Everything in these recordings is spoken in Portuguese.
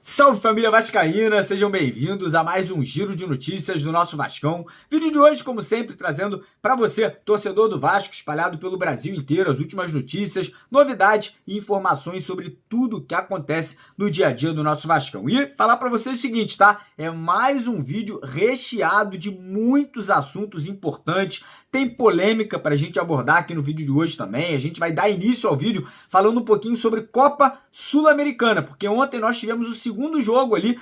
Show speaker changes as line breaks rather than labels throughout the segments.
Salve família vascaína, sejam bem-vindos a mais um giro de notícias do nosso Vascão. Vídeo de hoje, como sempre, trazendo para você, torcedor do Vasco, espalhado pelo Brasil inteiro, as últimas notícias, novidades e informações sobre tudo que acontece no dia a dia do nosso Vascão. E falar para vocês o seguinte, tá? É mais um vídeo recheado de muitos assuntos importantes. Tem polêmica para a gente abordar aqui no vídeo de hoje também. A gente vai dar início ao vídeo falando um pouquinho sobre Copa Sul-Americana, porque ontem nós tivemos o segundo jogo ali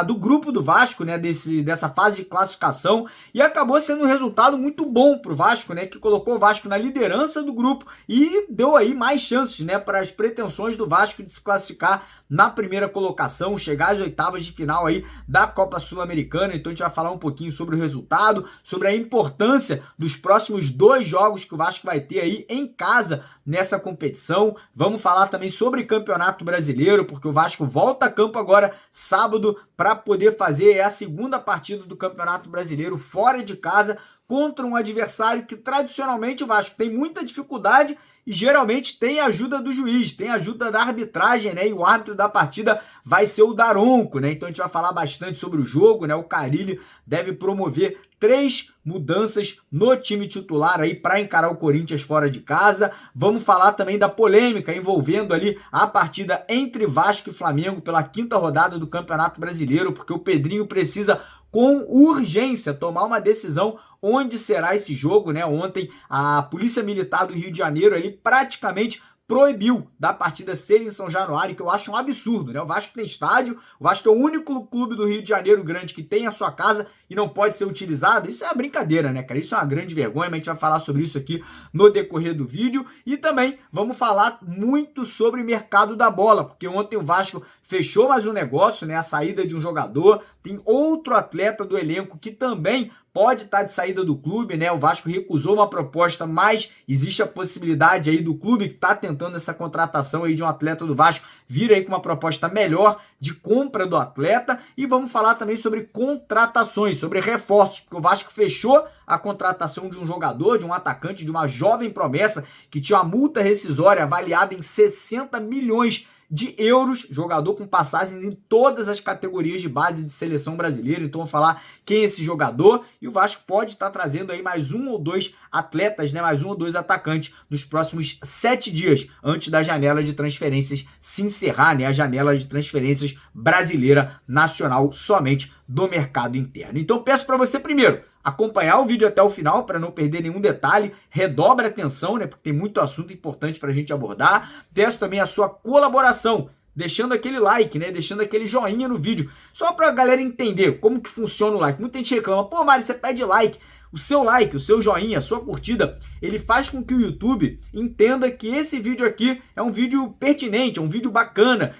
do grupo do Vasco, né, dessa fase de classificação, e acabou sendo um resultado muito bom para o Vasco, né, que colocou o Vasco na liderança do grupo e deu aí mais chances, né, para as pretensões do Vasco de se classificar na primeira colocação, chegar às oitavas de final aí da Copa Sul-Americana. Então a gente vai falar um pouquinho sobre o resultado, sobre a importância dos próximos 2 jogos que o Vasco vai ter aí em casa nessa competição. Vamos falar também sobre Campeonato Brasileiro, porque o Vasco volta a campo agora sábado para poder fazer a segunda partida do Campeonato Brasileiro fora de casa contra um adversário que tradicionalmente o Vasco tem muita dificuldade e geralmente tem ajuda do juiz, tem ajuda da arbitragem, né? E o árbitro da partida vai ser o Daronco, né? Então a gente vai falar bastante sobre o jogo, né? O Carille deve promover 3 mudanças no time titular aí para encarar o Corinthians fora de casa. Vamos falar também da polêmica envolvendo ali a partida entre Vasco e Flamengo pela 5ª rodada do Campeonato Brasileiro, porque o Pedrinho precisa com urgência tomar uma decisão onde será esse jogo, né? Ontem a Polícia Militar do Rio de Janeiro ali praticamente proibiu da partida ser em São Januário, que eu acho um absurdo, né? O Vasco tem estádio, o Vasco é o único clube do Rio de Janeiro grande que tem a sua casa e não pode ser utilizado. Isso é uma brincadeira, né, cara? Isso é uma grande vergonha, mas a gente vai falar sobre isso aqui no decorrer do vídeo. E também vamos falar muito sobre o mercado da bola, porque ontem o Vasco fechou mais um negócio, né? A saída de um jogador, tem outro atleta do elenco que também pode estar de saída do clube, né? O Vasco recusou uma proposta, mas existe a possibilidade aí do clube que está tentando essa contratação aí de um atleta do Vasco vir aí com uma proposta melhor de compra do atleta. E vamos falar também sobre contratações, sobre reforços, porque o Vasco fechou a contratação de um jogador, de um atacante, de uma jovem promessa que tinha uma multa rescisória avaliada em 60 milhões de euros, jogador com passagens em todas as categorias de base de seleção brasileira. Então vamos falar quem é esse jogador, e o Vasco pode estar trazendo aí mais 1 ou 2 atletas, né, mais 1 ou 2 atacantes nos próximos 7 dias, antes da janela de transferências se encerrar, né, a janela de transferências brasileira nacional somente do mercado interno. Então peço para você primeiro acompanhar o vídeo até o final para não perder nenhum detalhe, redobre a atenção, né, porque tem muito assunto importante para a gente abordar. Peço também a sua colaboração, deixando aquele like, né, deixando aquele joinha no vídeo, só para a galera entender como que funciona o like. Muita gente reclama, pô, Mário, você pede like. O seu like, o seu joinha, a sua curtida, ele faz com que o YouTube entenda que esse vídeo aqui é um vídeo pertinente, é um vídeo bacana.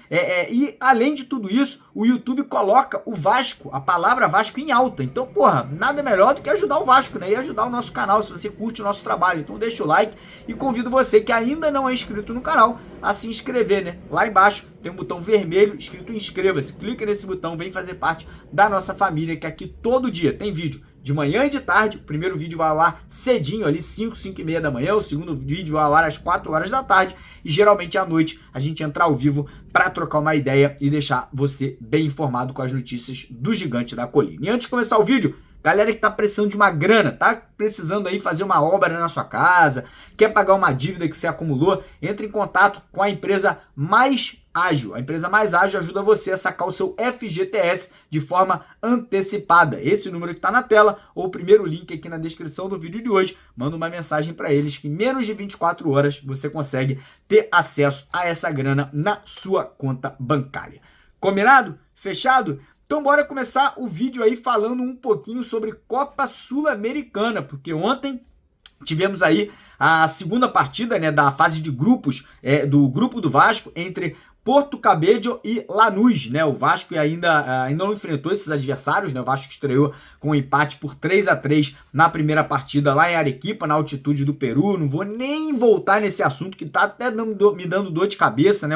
E além de tudo isso, o YouTube coloca o Vasco, a palavra Vasco em alta. Então, porra, nada melhor do que ajudar o Vasco, né? E ajudar o nosso canal, se você curte o nosso trabalho. Então deixa o like e convido você que ainda não é inscrito no canal a se inscrever, né? Lá embaixo tem um botão vermelho escrito inscreva-se. Clica nesse botão, vem fazer parte da nossa família, que aqui todo dia tem vídeo de manhã e de tarde. O primeiro vídeo vai ao ar cedinho, ali 5, 5 e meia da manhã. O segundo vídeo vai ao ar às 4 horas da tarde. E geralmente à noite a gente entra ao vivo para trocar uma ideia e deixar você bem informado com as notícias do Gigante da Colina. E antes de começar o vídeo, galera que tá precisando de uma grana, tá precisando aí fazer uma obra na sua casa, quer pagar uma dívida que você acumulou, entre em contato com a empresa Mais Ágil. A empresa Mais Ágil ajuda você a sacar o seu FGTS de forma antecipada. Esse número que está na tela ou o primeiro link aqui na descrição do vídeo de hoje, manda uma mensagem para eles que em menos de 24 horas você consegue ter acesso a essa grana na sua conta bancária. Combinado? Fechado? Então bora começar o vídeo aí falando um pouquinho sobre Copa Sul-Americana, porque ontem tivemos aí a segunda partida, né, da fase de grupos do grupo do Vasco entre Porto Cabedelo e Lanús, né? O Vasco ainda não enfrentou esses adversários, né? O Vasco estreou com um empate por 3-3 na primeira partida lá em Arequipa, na altitude do Peru. Não vou nem voltar nesse assunto que tá até me dando dor de cabeça, né?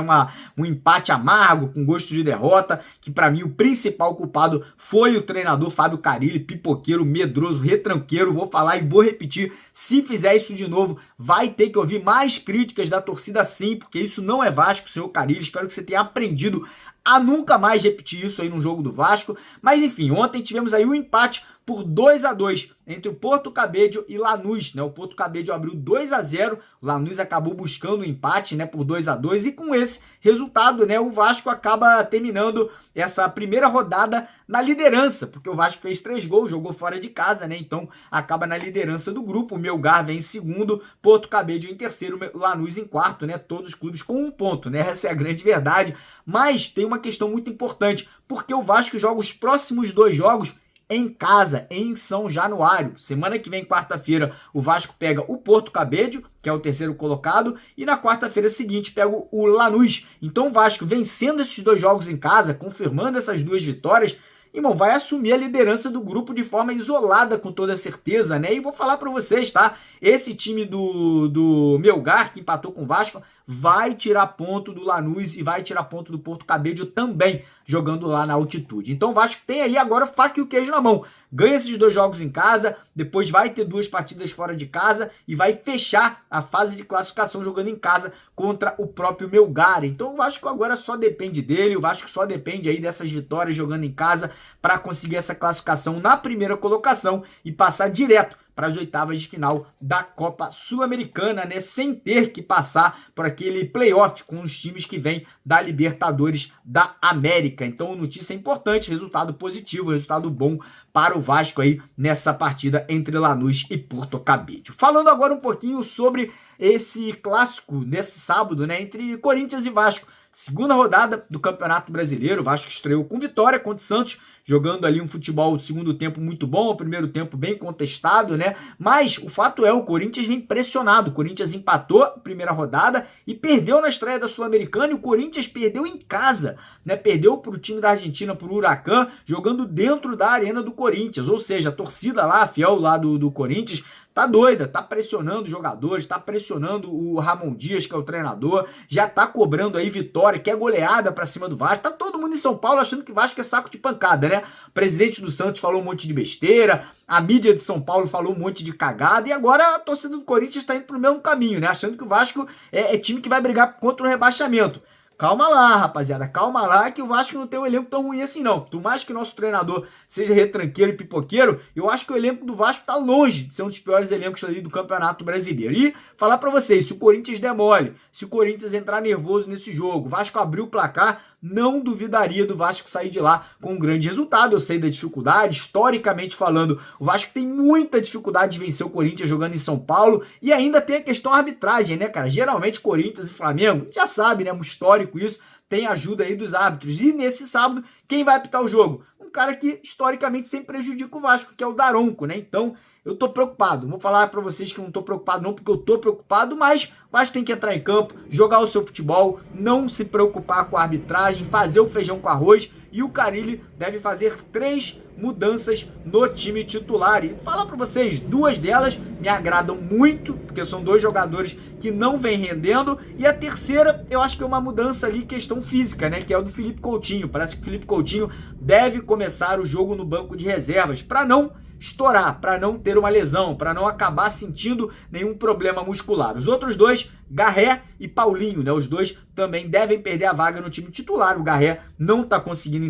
Um empate amargo, com gosto de derrota, que para mim o principal culpado foi o treinador Fábio Carille, pipoqueiro, medroso, retranqueiro. Vou falar e vou repetir, se fizer isso de novo, vai ter que ouvir mais críticas da torcida sim, porque isso não é Vasco, senhor Carille. Espero que você tenha aprendido a nunca mais repetir isso aí no jogo do Vasco. Mas enfim, ontem tivemos aí um empate por 2-2 entre o Porto Cabedelo e Lanús, né? O Porto Cabedelo abriu 2-0, o Lanús acabou buscando o empate, né, por 2-2, e com esse resultado, né, o Vasco acaba terminando essa primeira rodada na liderança, porque o Vasco fez 3 gols, jogou fora de casa, né? Então acaba na liderança do grupo. O Melgar vem em segundo, Porto Cabedelo em terceiro, Lanús em quarto, né? Todos os clubes com 1 ponto, né? Essa é a grande verdade. Mas tem uma questão muito importante, porque o Vasco joga os próximos 2 jogos em casa, em São Januário. Semana que vem, quarta-feira, o Vasco pega o Porto Cabedelo, que é o terceiro colocado, e na quarta-feira seguinte pega o Lanús. Então o Vasco, vencendo esses 2 jogos em casa, confirmando essas 2 vitórias, irmão, vai assumir a liderança do grupo de forma isolada, com toda certeza, né? E vou falar para vocês, tá? Esse time do Melgar, que empatou com o Vasco, vai tirar ponto do Lanús e vai tirar ponto do Porto Cabedelo também, jogando lá na altitude. Então o Vasco tem aí agora faca e o queijo na mão. Ganha esses 2 jogos em casa, depois vai ter 2 partidas fora de casa e vai fechar a fase de classificação jogando em casa contra o próprio Melgar. Então o Vasco agora só depende dele, o Vasco só depende aí dessas vitórias jogando em casa para conseguir essa classificação na primeira colocação e passar direto para as oitavas de final da Copa Sul-Americana, né? Sem ter que passar por aquele playoff com os times que vêm da Libertadores da América. Então, notícia importante, resultado positivo, resultado bom para o Vasco aí nessa partida entre Lanús e Porto Cabedelo. Falando agora um pouquinho sobre esse clássico nesse sábado, né? Entre Corinthians e Vasco. Segunda rodada do Campeonato Brasileiro, o Vasco estreou com vitória contra o Santos, jogando ali um futebol do segundo tempo muito bom, o primeiro tempo bem contestado, né? Mas o fato é, o Corinthians vem pressionado. O Corinthians empatou a primeira rodada e perdeu na estreia da Sul-Americana, e o Corinthians perdeu em casa, né? Perdeu para o time da Argentina, para o Huracan, jogando dentro da arena do Corinthians. Ou seja, a torcida lá, a fiel lá do Corinthians, tá doida, tá pressionando os jogadores, tá pressionando o Ramon Dias, que é o treinador, já tá cobrando aí vitória, quer goleada pra cima do Vasco. Tá todo mundo em São Paulo achando que Vasco é saco de pancada, né? O presidente do Santos falou um monte de besteira, a mídia de São Paulo falou um monte de cagada, e agora a torcida do Corinthians tá indo pro mesmo caminho, né? Achando que o Vasco é time que vai brigar contra o rebaixamento. Calma lá, rapaziada, calma lá, que o Vasco não tem um elenco tão ruim assim, não. Por mais que o nosso treinador seja retranqueiro e pipoqueiro, eu acho que o elenco do Vasco tá longe de ser um dos piores elencos ali do Campeonato Brasileiro. E falar pra vocês, se o Corinthians der mole, se o Corinthians entrar nervoso nesse jogo, o Vasco abrir o placar, não duvidaria do Vasco sair de lá com um grande resultado. Eu sei da dificuldade, historicamente falando, o Vasco tem muita dificuldade de vencer o Corinthians jogando em São Paulo, e ainda tem a questão arbitragem, né, cara? Geralmente Corinthians e Flamengo, já sabe, né, um histórico isso, tem ajuda aí dos árbitros. E nesse sábado, quem vai apitar o jogo? Um cara que historicamente sempre prejudica o Vasco, que é o Daronco, né? Então, eu tô preocupado. Vou falar pra vocês que eu não tô preocupado não, porque eu tô preocupado, mas o Vasco tem que entrar em campo, jogar o seu futebol, não se preocupar com a arbitragem, fazer o feijão com arroz, e o Carille deve fazer 3 mudanças no time titular. E falar pra vocês, 2 delas me agradam muito, porque são 2 jogadores que não vem rendendo, e a terceira, eu acho que é uma mudança ali, questão física, né, que é o do Felipe Coutinho. Parece que o Felipe Coutinho deve começar o jogo no banco de reservas, para não estourar, para não ter uma lesão, para não acabar sentindo nenhum problema muscular. Os outros 2, Garré e Paulinho, né? Os 2 também devem perder a vaga no time titular. O Garré não está conseguindo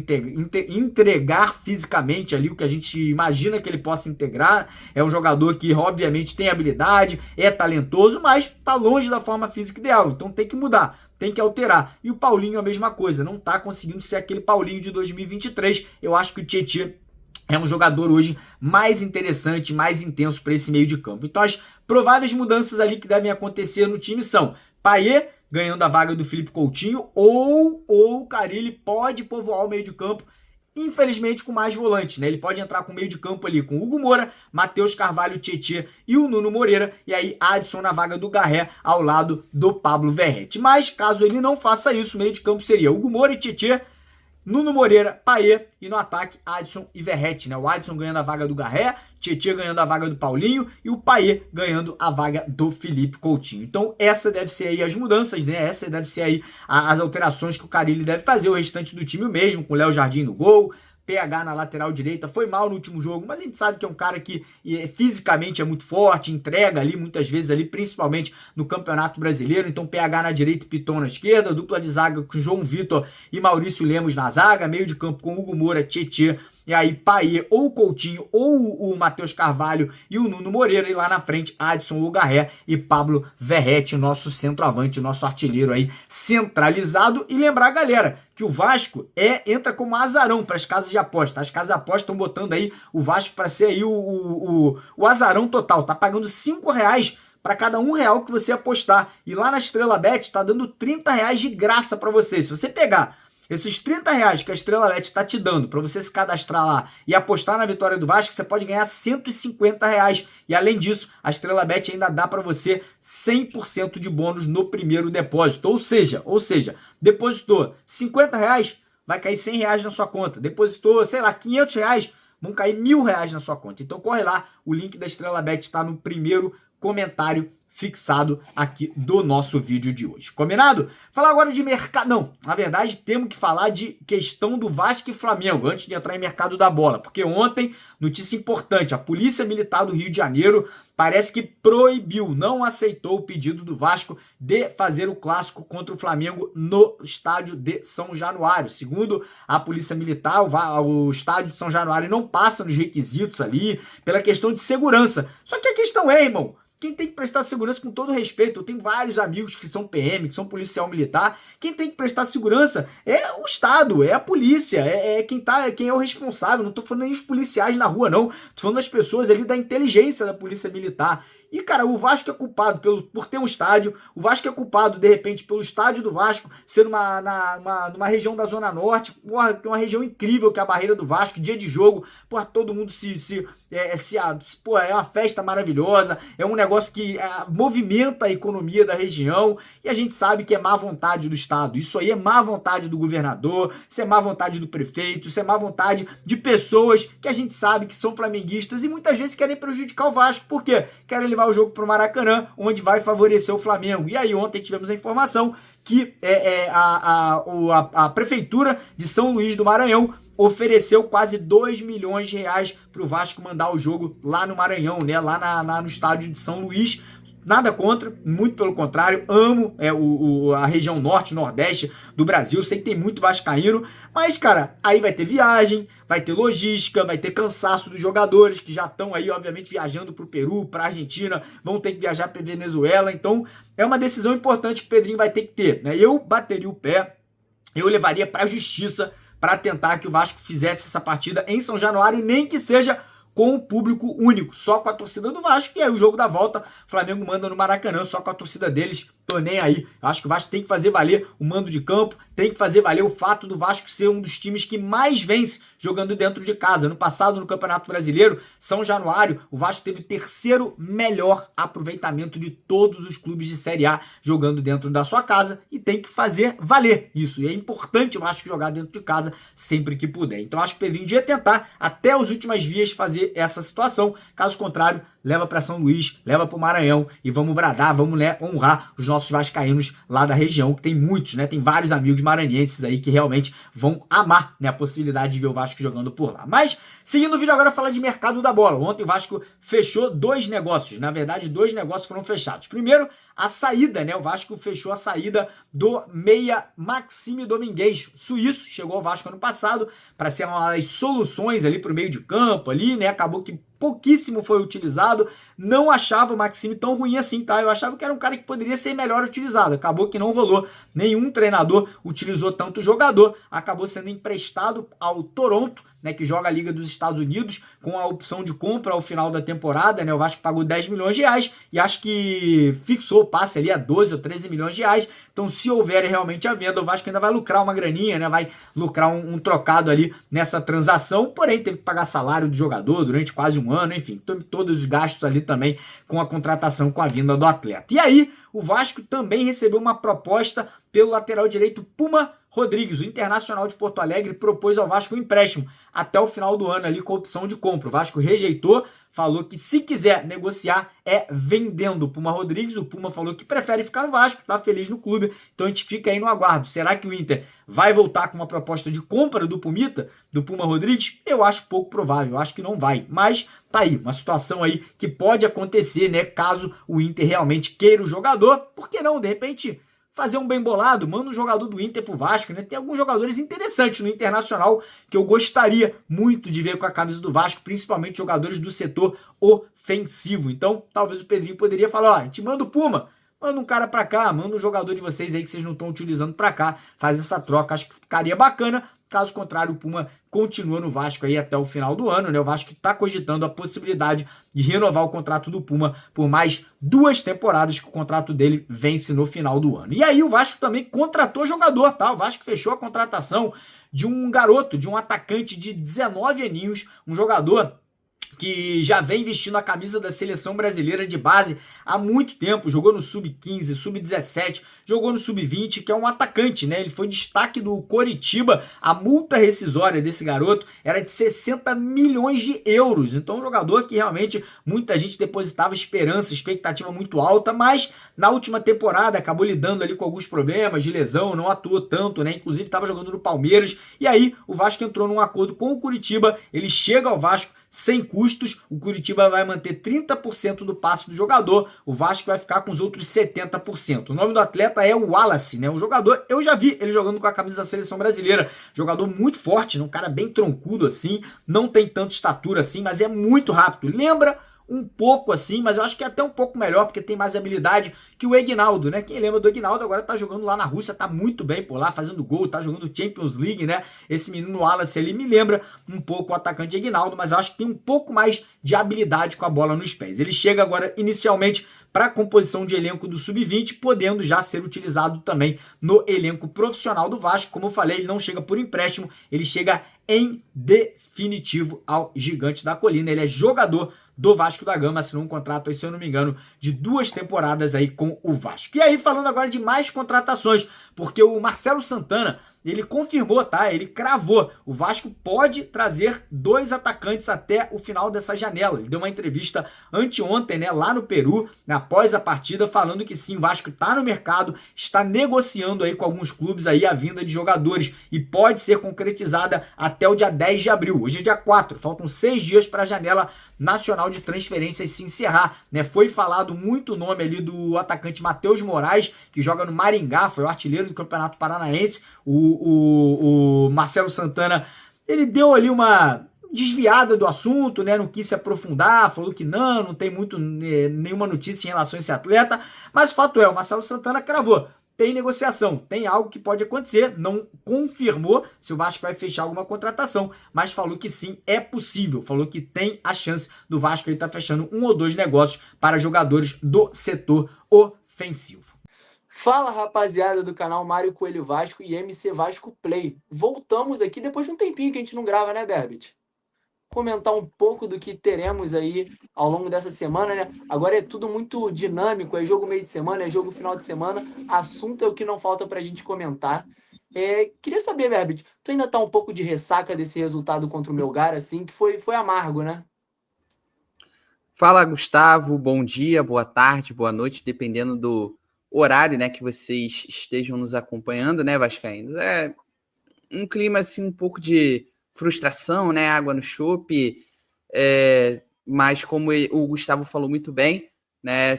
entregar fisicamente ali o que a gente imagina que ele possa integrar. É um jogador que, obviamente, tem habilidade, é talentoso, mas está longe da forma física ideal. Então tem que mudar, tem que alterar. E o Paulinho a mesma coisa, não está conseguindo ser aquele Paulinho de 2023. Eu acho que o Tietchan é um jogador hoje mais interessante, mais intenso para esse meio de campo. Então as prováveis mudanças ali que devem acontecer no time são Payet ganhando a vaga do Felipe Coutinho, ou o Carille pode povoar o meio de campo infelizmente com mais volantes, né? Ele pode entrar com meio de campo ali com Hugo Moura, Matheus Carvalho, Tietê e o Nuno Moreira, e aí Adson na vaga do Garré ao lado do Pablo Verratti. Mas caso ele não faça isso, meio de campo seria Hugo Moura e Tietê, Nuno Moreira, Payet e no ataque Adson e Verratti, né? O Adson ganhando a vaga do Garré, Tietê ganhando a vaga do Paulinho e o Payet ganhando a vaga do Felipe Coutinho. Então essa deve ser aí as mudanças, né? Essa deve ser aí as alterações que o Carille deve fazer. O restante do time mesmo, com o Léo Jardim no gol, PH na lateral direita, foi mal no último jogo, mas a gente sabe que é um cara que fisicamente é muito forte, entrega ali muitas vezes ali, principalmente no Campeonato Brasileiro. Então PH na direita e Piton na esquerda, dupla de zaga com João Vitor e Maurício Lemos na zaga, meio de campo com Hugo Moura, Tietê, e aí Payet ou Coutinho ou o Matheus Carvalho e o Nuno Moreira, e lá na frente Adson ou Garré e Pablo Verratti, nosso centroavante, nosso artilheiro aí centralizado. E lembrar, galera, que o Vasco entra como azarão para as casas de aposta. As casas de aposta estão botando aí o Vasco para ser aí o azarão total, tá pagando R$5 para cada R$1 que você apostar. E lá na Estrela Bet tá dando R$30 de graça para você. Se você pegar esses R$30 que a Estrela Bet está te dando para você se cadastrar lá e apostar na vitória do Vasco, você pode ganhar R$150. E além disso, a Estrela Bet ainda dá para você 100% de bônus no primeiro depósito. Ou seja, depositou R$50, vai cair R$100 na sua conta. Depositou, sei lá, R$500, vão cair R$1.000 na sua conta. Então corre lá, o link da Estrela Bet está no primeiro comentário fixado aqui do nosso vídeo de hoje. Combinado? Falar agora de mercado. Não, na verdade temos que falar de questão do Vasco e Flamengo antes de entrar em mercado da bola, porque ontem, notícia importante, a Polícia Militar do Rio de Janeiro parece que proibiu, não aceitou o pedido do Vasco de fazer o clássico contra o Flamengo no estádio de São Januário. Segundo a Polícia Militar, o estádio de São Januário não passa nos requisitos ali pela questão de segurança. Só que a questão é, irmão, quem tem que prestar segurança, com todo respeito, eu tenho vários amigos que são PM, que são policial militar, quem tem que prestar segurança é o Estado, é a polícia, quem é o responsável. Não tô falando nem os policiais na rua, não. Tô falando das pessoas ali da inteligência da polícia militar. E, cara, o Vasco é culpado por ter um estádio, o Vasco é culpado, de repente, pelo estádio do Vasco ser numa região da Zona Norte, porra, que é uma região incrível, que é a Barreira do Vasco, dia de jogo, porra, todo mundo porra, é uma festa maravilhosa, é um negócio que movimenta a economia da região, e a gente sabe que é má vontade do Estado. Isso aí é má vontade do governador, isso é má vontade do prefeito, isso é má vontade de pessoas que a gente sabe que são flamenguistas e muitas vezes querem prejudicar o Vasco. Por quê? Querem levar o jogo para o Maracanã, onde vai favorecer o Flamengo. E aí ontem tivemos a informação que a Prefeitura de São Luís do Maranhão ofereceu quase R$2 milhões para o Vasco mandar o jogo lá no Maranhão, né? Lá no estádio de São Luís. Nada contra, muito pelo contrário, amo a região norte, nordeste do Brasil, sei que tem muito vascaíno, mas, cara, aí vai ter viagem, vai ter logística, vai ter cansaço dos jogadores que já estão aí, obviamente, viajando para o Peru, para a Argentina, vão ter que viajar para Venezuela, então é uma decisão importante que o Pedrinho vai ter que ter, né? Eu bateria o pé, eu levaria para a justiça para tentar que o Vasco fizesse essa partida em São Januário, nem que seja com o público único, só com a torcida do Vasco, e aí o jogo da volta, o Flamengo manda no Maracanã, só com a torcida deles, tô nem aí. Eu acho que o Vasco tem que fazer valer o mando de campo, tem que fazer valer o fato do Vasco ser um dos times que mais vence jogando dentro de casa. No passado, no Campeonato Brasileiro, São Januário, o Vasco teve o terceiro melhor aproveitamento de todos os clubes de Série A jogando dentro da sua casa, e tem que fazer valer isso. E é importante o Vasco jogar dentro de casa sempre que puder. Então acho que o Pedrinho devia tentar até as últimas vias fazer essa situação. Caso contrário, leva para São Luís, leva para o Maranhão e vamos bradar, vamos, né, honrar os nossos vascaínos lá da região, que tem muitos, né? Tem vários amigos maranhenses aí que realmente vão amar, né, a possibilidade de ver o Vasco jogando por lá. Mas, seguindo o vídeo agora, falar de mercado da bola. Ontem o Vasco fechou 2 negócios. Na verdade, 2 negócios foram fechados. Primeiro, a saída, né? O Vasco fechou a saída do meia Maxime Domingues, suíço, chegou ao Vasco ano passado para ser uma das soluções ali para o meio de campo ali, né? Acabou que pouquíssimo foi utilizado. Não achava o Maxime tão ruim assim, tá? Eu achava que era um cara que poderia ser melhor utilizado. Acabou que não rolou. Nenhum treinador utilizou tanto o jogador. Acabou sendo emprestado ao Toronto, né, que joga a Liga dos Estados Unidos, com a opção de compra ao final da temporada, né? O Vasco pagou 10 milhões de reais e acho que fixou o passe ali a 12 ou 13 milhões de reais. Então, se houver realmente a venda, o Vasco ainda vai lucrar uma graninha, né? Vai lucrar um trocado ali nessa transação, porém teve que pagar salário do jogador durante quase um ano, enfim, todos os gastos ali também com a contratação, com a vinda do atleta. E aí, o Vasco também recebeu uma proposta pelo lateral direito Puma Rodrigues. O Internacional de Porto Alegre propôs ao Vasco um empréstimo até o final do ano ali com opção de compra. O Vasco rejeitou, falou que se quiser negociar é vendendo o Puma Rodrigues. O Puma falou que prefere ficar no Vasco, tá feliz no clube, então a gente fica aí no aguardo. Será que o Inter vai voltar com uma proposta de compra do Pumita, do Puma Rodrigues? Eu acho pouco provável, eu acho que não vai, mas tá aí, uma situação aí que pode acontecer, né, caso o Inter realmente queira o jogador. Por que não, de repente, fazer um bem bolado, manda um jogador do Inter pro Vasco, né? Tem alguns jogadores interessantes no Internacional que eu gostaria muito de ver com a camisa do Vasco, principalmente jogadores do setor ofensivo. Então, talvez o Pedrinho poderia falar, ó, a gente manda o Puma, manda um cara pra cá, manda um jogador de vocês aí que vocês não estão utilizando pra cá, faz essa troca, acho que ficaria bacana. Caso contrário, o Puma continua no Vasco aí até o final do ano, né? O Vasco está cogitando a possibilidade de renovar o contrato do Puma por mais 2 temporadas, que o contrato dele vence no final do ano. E aí o Vasco também contratou jogador, tá? O Vasco fechou a contratação de um garoto, de um atacante de 19 aninhos, um jogador que já vem vestindo a camisa da seleção brasileira de base há muito tempo, jogou no Sub-15, Sub-17, jogou no Sub-20, que é um atacante, né? Ele foi destaque do Coritiba. A multa rescisória desse garoto era de 60 milhões de euros. Então, um jogador que realmente muita gente depositava esperança, expectativa muito alta, mas na última temporada acabou lidando ali com alguns problemas de lesão, não atuou tanto, né? Inclusive estava jogando no Palmeiras. E aí o Vasco entrou num acordo com o Coritiba, ele chega ao Vasco sem custos, o Coritiba vai manter 30% do passe do jogador, o Vasco vai ficar com os outros 70%. O nome do atleta é o Wallace, né? Um jogador, eu já vi ele jogando com a camisa da seleção brasileira, jogador muito forte, né? Um cara bem troncudo assim, não tem tanta estatura assim, mas é muito rápido. Lembra um pouco assim, mas eu acho que é até um pouco melhor, porque tem mais habilidade que o Egnaldo, né? Quem lembra do Egnaldo agora tá jogando lá na Rússia, tá muito bem por lá, fazendo gol, tá jogando Champions League, né? Esse menino Wallace ali me lembra um pouco o atacante Egnaldo, mas eu acho que tem um pouco mais de habilidade com a bola nos pés. Ele chega agora inicialmente para a composição de elenco do Sub-20, podendo já ser utilizado também no elenco profissional do Vasco. Como eu falei, ele não chega por empréstimo, ele chega em definitivo ao Gigante da Colina. Ele é jogador do Vasco da Gama, assinou um contrato aí, se eu não me engano, de 2 temporadas aí com o Vasco. E aí, falando agora de mais contratações, porque o Marcelo Santana, ele confirmou, tá? Ele cravou. O Vasco pode trazer 2 atacantes até o final dessa janela. Ele deu uma entrevista anteontem, né, lá no Peru, após a partida, falando que sim, o Vasco está no mercado, está negociando aí com alguns clubes aí a vinda de jogadores e pode ser concretizada até o dia 10 de abril. Hoje é dia 4, faltam 6 dias para a janela nacional de transferências se encerrar, né? Foi falado muito o nome ali do atacante Matheus Moraes, que joga no Maringá, foi o artilheiro do Campeonato Paranaense. O Marcelo Santana, ele deu ali uma desviada do assunto, né? Não quis se aprofundar, falou que não tem muito nenhuma notícia em relação a esse atleta, mas o fato é, o Marcelo Santana cravou. Tem negociação, tem algo que pode acontecer, não confirmou se o Vasco vai fechar alguma contratação, mas falou que sim, é possível, falou que tem a chance do Vasco estar fechando 1 ou 2 negócios para jogadores do setor ofensivo.
Fala, rapaziada do canal Mário Coelho Vasco e MC Vasco Play. Voltamos aqui depois de um tempinho que a gente não grava, né, Berbit? Comentar um pouco do que teremos aí ao longo dessa semana, né? Agora é tudo muito dinâmico, é jogo meio de semana, é jogo final de semana, assunto é o que não falta pra gente comentar. Queria saber, Berbit, tu ainda tá um pouco de ressaca desse resultado contra o Melgar, assim, que foi amargo, né?
Fala, Gustavo, bom dia, boa tarde, boa noite, dependendo do horário, né, que vocês estejam nos acompanhando, né, vascaínos. É um clima, assim, um pouco de frustração, né, água no chope, mas como o Gustavo falou muito bem, né,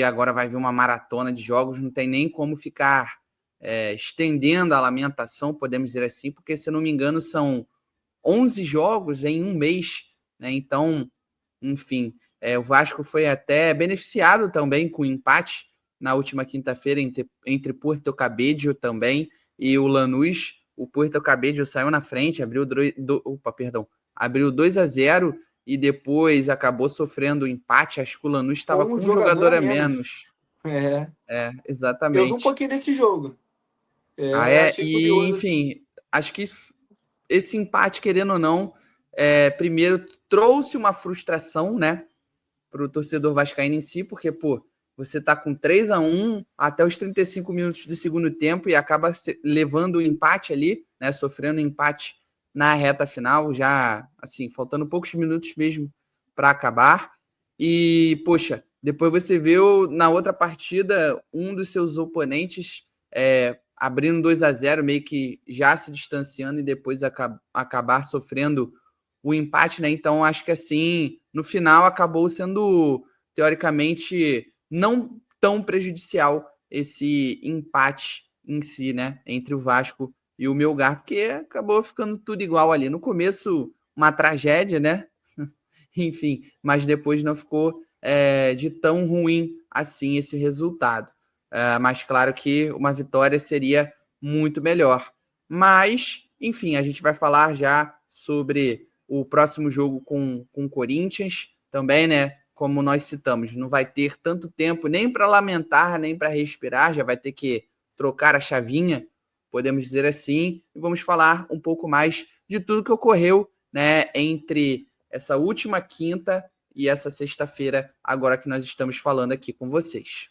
agora vai vir uma maratona de jogos, não tem nem como ficar estendendo a lamentação, podemos dizer assim, porque, se eu não me engano, são 11 jogos em um mês, né, então, enfim, o Vasco foi até beneficiado também com o empate na última quinta-feira entre Porto Cabedelo também e o Lanús. o Puerto Cabello saiu na frente, abriu 2-0 e depois acabou sofrendo o empate. Acho que o Lanús estava com um jogador a menos. Exatamente.
Eu vi um pouquinho desse jogo.
Eu achei curioso. Enfim, acho que esse empate, querendo ou não, primeiro trouxe uma frustração, né, para o torcedor vascaíno em si, porque, você tá com 3-1 até os 35 minutos do segundo tempo e acaba levando o empate ali, né, sofrendo empate na reta final, já, assim, faltando poucos minutos mesmo para acabar. E, poxa, depois você vê na outra partida um dos seus oponentes abrindo 2-0, meio que já se distanciando e depois acabar sofrendo o empate, né? Então, acho que assim, no final acabou sendo, teoricamente, não tão prejudicial esse empate em si, né? Entre o Vasco e o Melgar, porque acabou ficando tudo igual ali. No começo, uma tragédia, né? Enfim, mas depois não ficou de tão ruim assim esse resultado. Mas claro que uma vitória seria muito melhor. Mas, enfim, a gente vai falar já sobre o próximo jogo com o Corinthians também, né? Como nós citamos, não vai ter tanto tempo nem para lamentar, nem para respirar, já vai ter que trocar a chavinha, podemos dizer assim, e vamos falar um pouco mais de tudo que ocorreu, né, entre essa última quinta e essa sexta-feira, agora que nós estamos falando aqui com vocês.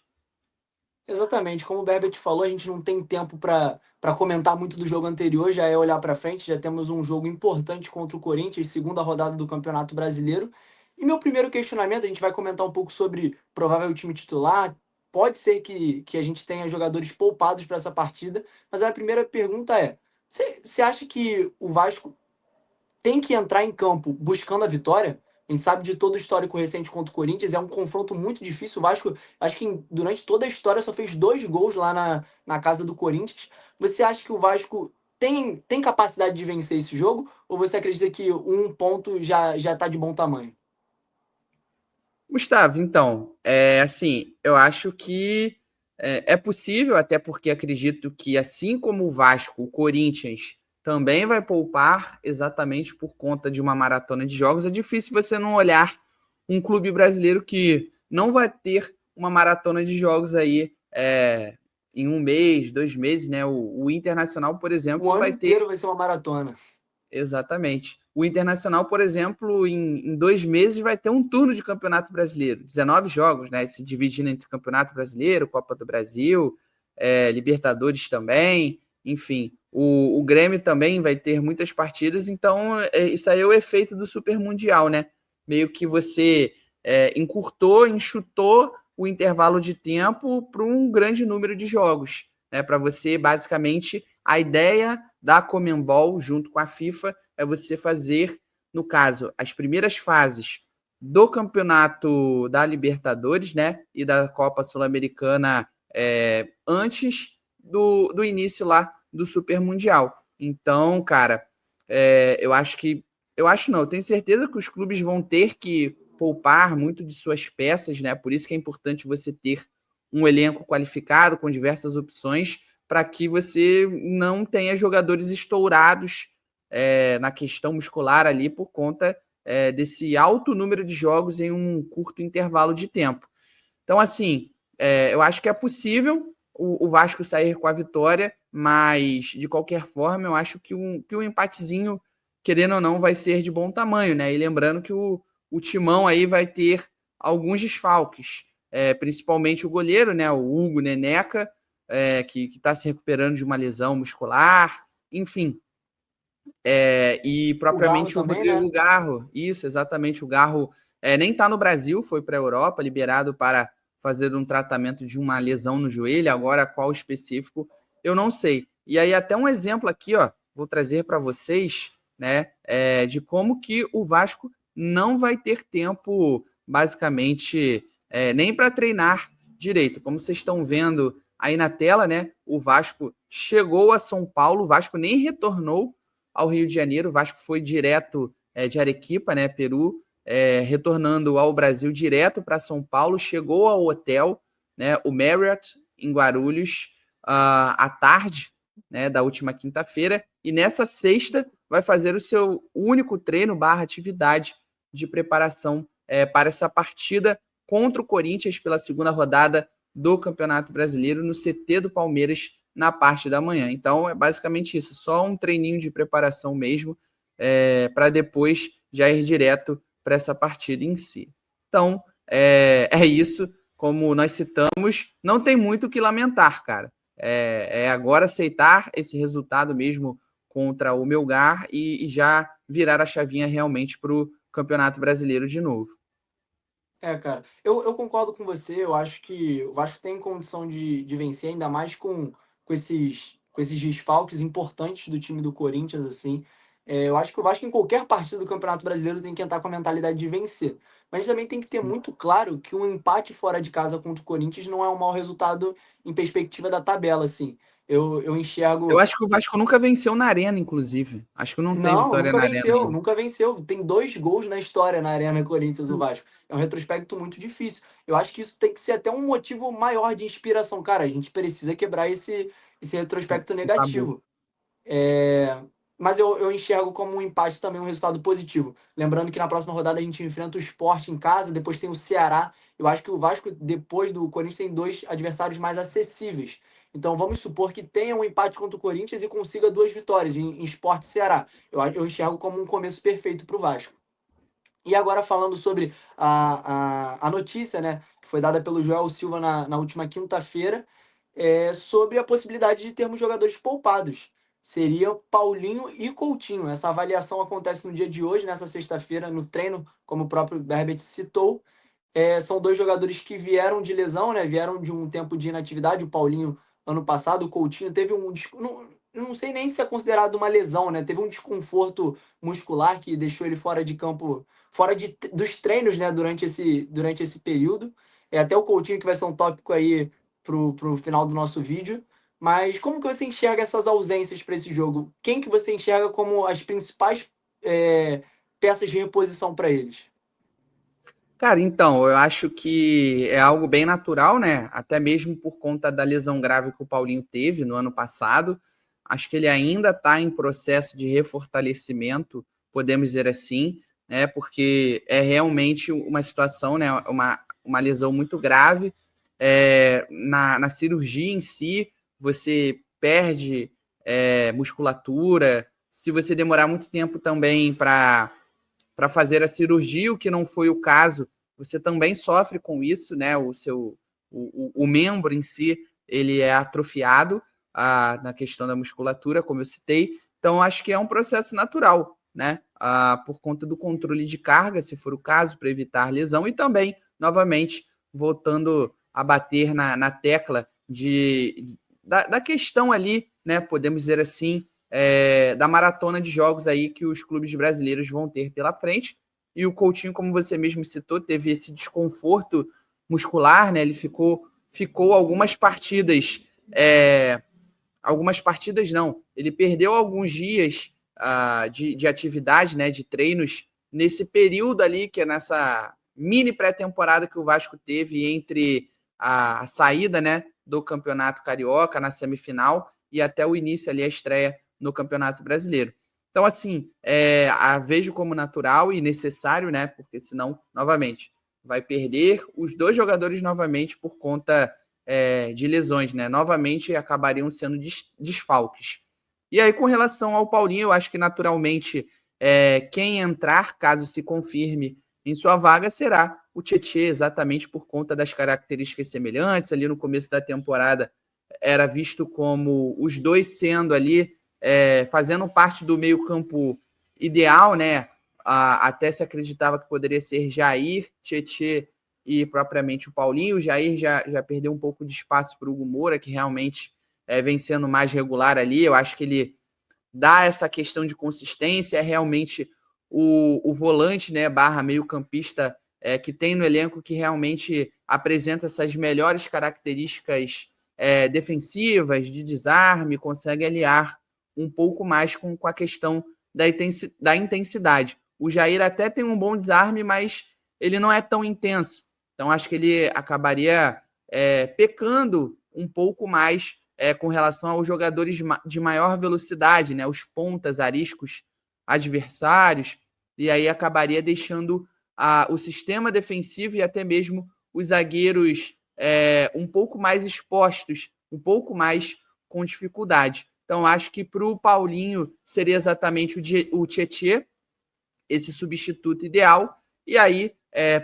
Exatamente, como o Berbert falou, a gente não tem tempo para comentar muito do jogo anterior, já é olhar para frente, já temos um jogo importante contra o Corinthians, segunda rodada do Campeonato Brasileiro. E meu primeiro questionamento, a gente vai comentar um pouco sobre provável time titular, pode ser que a gente tenha jogadores poupados para essa partida, mas a primeira pergunta é, você acha que o Vasco tem que entrar em campo buscando a vitória? A gente sabe de todo o histórico recente contra o Corinthians, é um confronto muito difícil. O Vasco, acho que durante toda a história, só fez 2 gols lá na casa do Corinthians. Você acha que o Vasco tem capacidade de vencer esse jogo? Ou você acredita que um ponto já está de bom tamanho?
Gustavo, então, assim, eu acho que é possível, até porque acredito que, assim como o Vasco, o Corinthians também vai poupar exatamente por conta de uma maratona de jogos. É difícil você não olhar um clube brasileiro que não vai ter uma maratona de jogos aí em 1 mês, 2 meses, né? O Internacional, por exemplo,
O ano
vai
inteiro
ter...
vai ser uma maratona.
Exatamente. O Internacional, por exemplo, em 2 meses vai ter um turno de Campeonato Brasileiro, 19 jogos, né? Se dividindo entre Campeonato Brasileiro, Copa do Brasil, Libertadores também, enfim. O Grêmio também vai ter muitas partidas, então isso aí é o efeito do Super Mundial, né? Meio que você encurtou, enxutou o intervalo de tempo para um grande número de jogos, né? Para você, basicamente, a ideia da Conmebol, junto com a FIFA, é você fazer, no caso, as primeiras fases do campeonato da Libertadores, né, e da Copa Sul-Americana antes do início lá do Super Mundial. Então, cara, eu tenho certeza que os clubes vão ter que poupar muito de suas peças, né, por isso que é importante você ter um elenco qualificado com diversas opções, para que você não tenha jogadores estourados na questão muscular ali por conta desse alto número de jogos em um curto intervalo de tempo. Então, assim, eu acho que é possível o Vasco sair com a vitória, mas, de qualquer forma, eu acho que um empatezinho, querendo ou não, vai ser de bom tamanho, né? E lembrando que o Timão aí vai ter alguns desfalques, principalmente o goleiro, né? O Hugo Neneca, que está se recuperando de uma lesão muscular, enfim. E propriamente o Rodrigo, né? Garro, isso, exatamente, o Garro nem está no Brasil, foi para a Europa, liberado para fazer um tratamento de uma lesão no joelho, agora qual específico, eu não sei. E aí até um exemplo aqui, ó, vou trazer para vocês, né, de como que o Vasco não vai ter tempo, basicamente, nem para treinar direito. Como vocês estão vendo aí na tela, né, o Vasco chegou a São Paulo, o Vasco nem retornou ao Rio de Janeiro, o Vasco foi direto de Arequipa, né, Peru, retornando ao Brasil direto para São Paulo, chegou ao hotel, né, o Marriott, em Guarulhos, à tarde, né, da última quinta-feira, e nessa sexta vai fazer o seu único treino / atividade de preparação para essa partida contra o Corinthians pela segunda rodada do Campeonato Brasileiro no CT do Palmeiras na parte da manhã. Então é basicamente isso, só um treininho de preparação mesmo, para depois já ir direto para essa partida em si. Então é isso, como nós citamos, não tem muito o que lamentar, cara. Agora aceitar esse resultado mesmo contra o Melgar e já virar a chavinha realmente para o Campeonato Brasileiro de novo.
Cara, eu concordo com você. Eu acho que o Vasco tem condição de vencer, ainda mais com esses desfalques importantes do time do Corinthians, assim. Eu acho que o Vasco, em qualquer partida do Campeonato Brasileiro, tem que entrar com a mentalidade de vencer. Mas também tem que ter muito claro que um empate fora de casa contra o Corinthians não é um mau resultado em perspectiva da tabela, assim. Eu
Eu
enxergo.
acho que o Vasco nunca venceu na Arena, inclusive. Acho que não tem
Não,
vitória
nunca
na Arena
venceu,
ainda.
nunca venceu. Tem 2 gols na história na Arena Corinthians, o Vasco. É um retrospecto muito difícil. Eu acho que isso tem que ser até um motivo maior de inspiração. Cara, a gente precisa quebrar esse retrospecto
Esse tabu.
negativo. É, Mas eu enxergo como um empate também um resultado positivo. Lembrando que na próxima rodada a gente enfrenta o Sport em casa, depois tem o Ceará. Eu acho que o Vasco, depois do Corinthians, tem 2 adversários mais acessíveis. Então vamos supor que tenha um empate contra o Corinthians e consiga 2 vitórias em Sport e Ceará. Eu enxergo como um começo perfeito para o Vasco. E agora falando sobre a notícia, né, que foi dada pelo Joel Silva na última quinta-feira, sobre a possibilidade de termos jogadores poupados. Seria Paulinho e Coutinho. Essa avaliação acontece no dia de hoje, nessa sexta-feira, no treino, como o próprio Berbet citou. São 2 jogadores que vieram de lesão, né? Vieram de um tempo de inatividade. O Paulinho, ano passado, o Coutinho teve não sei nem se é considerado uma lesão, né? Teve um desconforto muscular que deixou ele fora de campo, dos treinos, né? Durante esse período. Até o Coutinho, que vai ser um tópico aí pro final do nosso vídeo. Mas como que você enxerga essas ausências para esse jogo? Quem que você enxerga como as principais peças de reposição para eles?
Cara, então, eu acho que é algo bem natural, né? Até mesmo por conta da lesão grave que o Paulinho teve no ano passado. Acho que ele ainda está em processo de refortalecimento, podemos dizer assim, né? Porque é realmente uma situação, né? Uma lesão muito grave. Na cirurgia em si, você perde musculatura. Se você demorar muito tempo também para fazer a cirurgia, o que não foi o caso, você também sofre com isso, né? O membro em si, ele é atrofiado na questão da musculatura, como eu citei. Então, acho que é um processo natural, né? Por conta do controle de carga, se for o caso, para evitar lesão, e também, novamente, voltando a bater na tecla da questão ali, né? Podemos dizer assim, da maratona de jogos aí que os clubes brasileiros vão ter pela frente. E o Coutinho, como você mesmo citou, teve esse desconforto muscular, né? Ele ficou algumas partidas, não, ele perdeu alguns dias de atividade, né? De treinos nesse período ali, que é nessa mini pré-temporada que o Vasco teve entre a saída, né, do Campeonato Carioca na semifinal e até o início ali, a estreia no Campeonato Brasileiro. Então, assim, vejo como natural e necessário, né? Porque senão, novamente, vai perder os 2 jogadores novamente por conta de lesões, né? Novamente acabariam sendo desfalques. E aí, com relação ao Paulinho, eu acho que naturalmente quem entrar, caso se confirme em sua vaga, será o Tietê, exatamente por conta das características semelhantes. Ali no começo da temporada era visto como os dois sendo ali, fazendo parte do meio-campo ideal, né? Até se acreditava que poderia ser Jair, Tietê e propriamente o Paulinho. O Jair já perdeu um pouco de espaço para o Hugo Moura, que realmente vem sendo mais regular ali. Eu acho que ele dá essa questão de consistência, é realmente o volante, né, barra meio-campista que tem no elenco, que realmente apresenta essas melhores características defensivas, de desarme, consegue aliar um pouco mais com a questão da intensidade. O Jair até tem um bom desarme, mas ele não é tão intenso. Então, acho que ele acabaria pecando um pouco mais com relação aos jogadores de maior velocidade, né? Os pontas ariscos adversários, e aí acabaria deixando o sistema defensivo e até mesmo os zagueiros um pouco mais expostos, um pouco mais com dificuldade. Então, acho que para o Paulinho seria exatamente o Tietê, esse substituto ideal, e aí